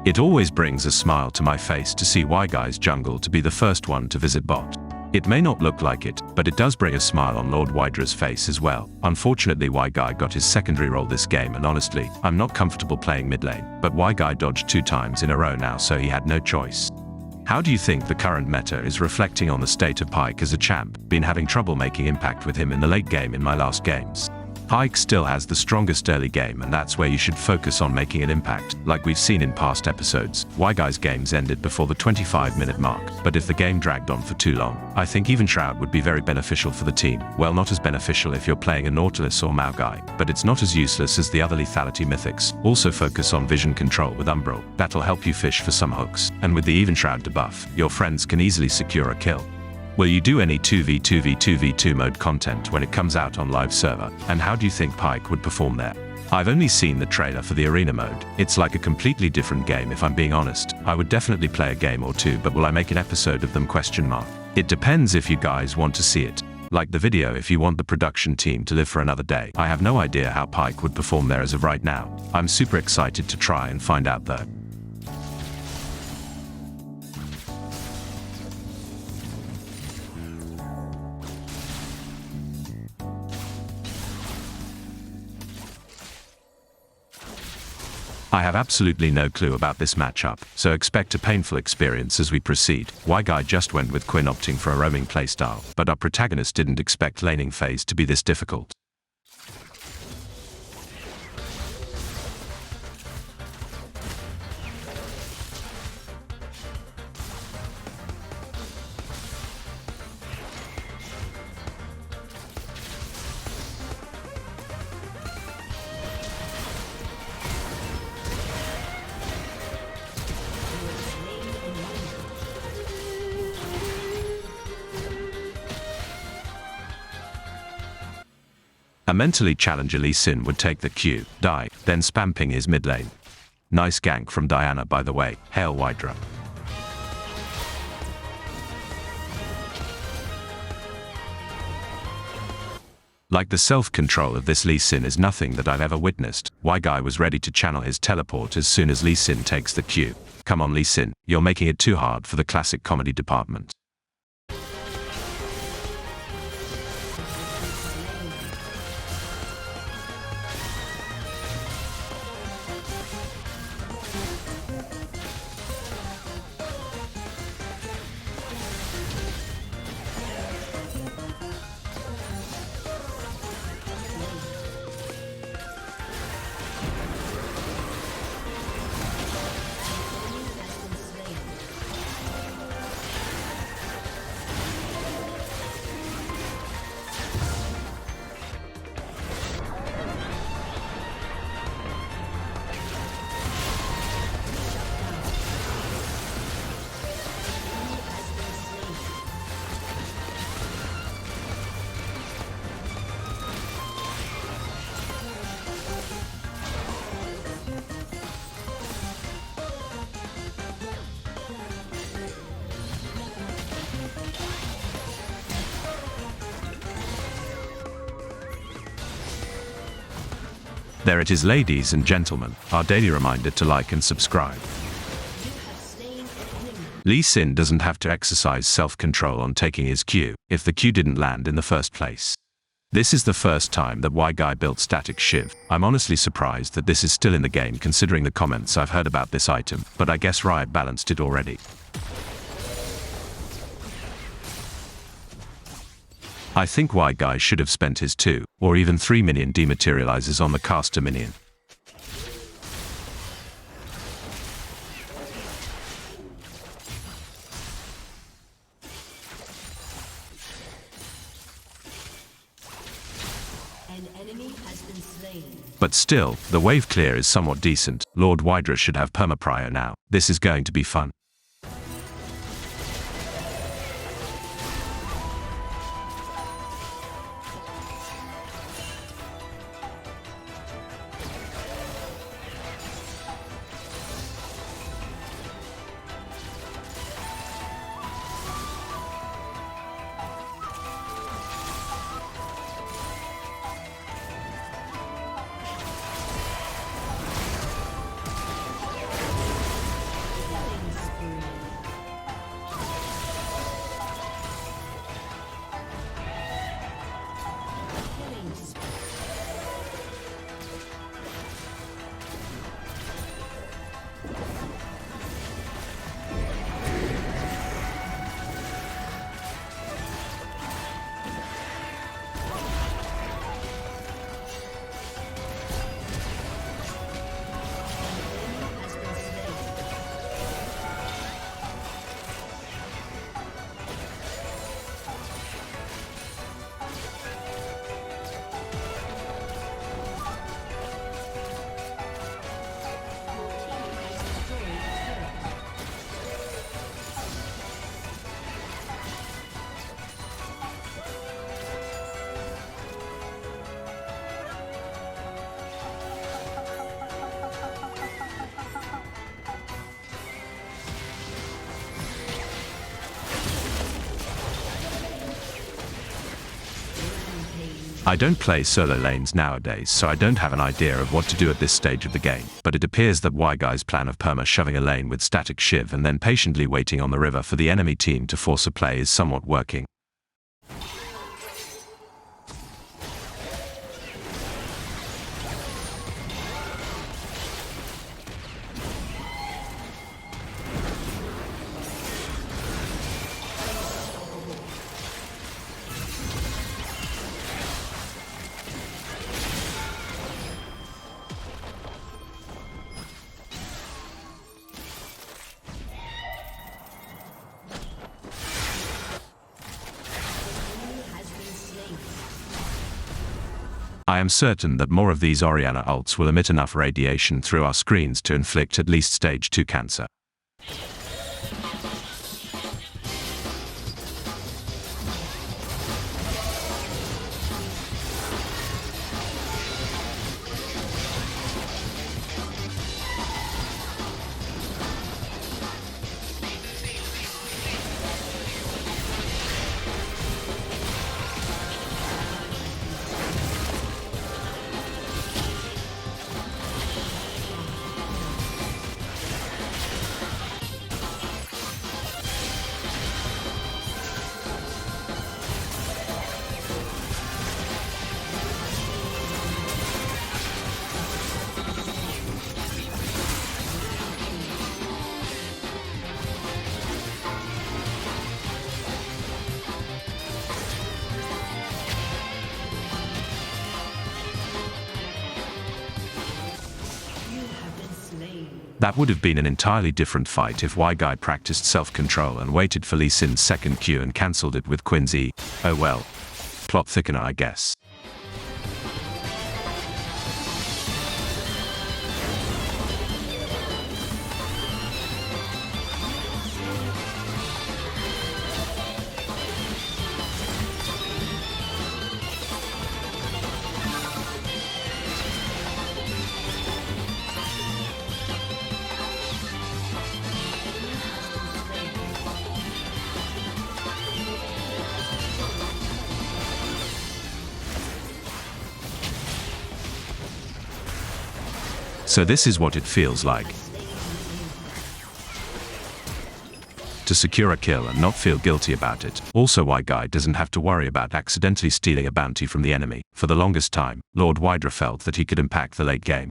It always brings a smile to my face to see WhyGuy's jungle to be the first one to visit bot. It may not look like it, but it does bring a smile on Lord WhyGuy's face as well. Unfortunately, WhyGuy got his secondary role this game, and honestly, I'm not comfortable playing mid lane, but WhyGuy dodged 2 times in a row now, so he had no choice. How do you think the current meta is reflecting on the state of Pyke as a champ? Been having trouble making impact with him in the late game in my last games. Pyke still has the strongest early game, and that's where you should focus on making an impact. Like we've seen in past episodes, WhyGuy's games ended before the 25-minute mark, but if the game dragged on for too long, I think even Shroud would be very beneficial for the team. Well, not as beneficial if you're playing a Nautilus or MidGuy, but it's not as useless as the other lethality mythics. Also focus on vision control with Umbral, that'll help you fish for some hooks, and with the even Shroud debuff, your friends can easily secure a kill. Will you do any 2v2v2v2 mode content when it comes out on live server, and how do you think Pyke would perform there? I've only seen the trailer for the arena mode. It's like a completely different game if I'm being honest. I would definitely play a game or two, but will I make an episode of them? It depends if you guys want to see it. Like the video if you want the production team to live for another day. I have no idea how Pyke would perform there as of right now. I'm super excited to try and find out though. I have absolutely no clue about this matchup, so expect a painful experience as we proceed. WhyGuy just went with Quinn, opting for a roaming playstyle, but our protagonist didn't expect laning phase to be this difficult. A mentally challenger Lee Sin would take the Q, die, then spam ping his mid lane. Nice gank from Diana, by the way. Hail Hydra. Like, the self-control of this Lee Sin is nothing that I've ever witnessed. WhyGuy was ready to channel his teleport as soon as Lee Sin takes the Q. Come on Lee Sin, you're making it too hard for the classic comedy department. There it is, ladies and gentlemen, our daily reminder to like and subscribe. Lee Sin doesn't have to exercise self-control on taking his Q, if the Q didn't land in the first place. This is the first time that WhyGuy built static Shiv. I'm honestly surprised that this is still in the game considering the comments I've heard about this item, but I guess Riot balanced it already. I think WhyGuy should have spent his 2, or even 3 minion dematerializes on the caster minion. An enemy has been slain. But still, the wave clear is somewhat decent. Lord WhyGuy should have perma-prio now. This is going to be fun. I don't play solo lanes nowadays, so I don't have an idea of what to do at this stage of the game, but it appears that WhyGuy's plan of perma-shoving a lane with static shiv and then patiently waiting on the river for the enemy team to force a play is somewhat working. I am certain that more of these Orianna ults will emit enough radiation through our screens to inflict at least stage 2 cancer. That would have been an entirely different fight if WhyGuy practiced self-control and waited for Lee Sin's second Q and cancelled it with Quin's E. Oh well. Plot thickener, I guess. So this is what it feels like to secure a kill and not feel guilty about it. Also, WhyGuy doesn't have to worry about accidentally stealing a bounty from the enemy. For the longest time, Lord Wydra felt that he could impact the late game.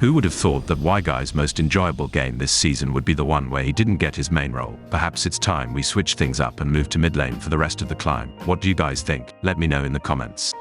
Who would have thought that WhyGuy's most enjoyable game this season would be the one where he didn't get his main role? Perhaps it's time we switch things up and move to mid lane for the rest of the climb. What do you guys think? Let me know in the comments.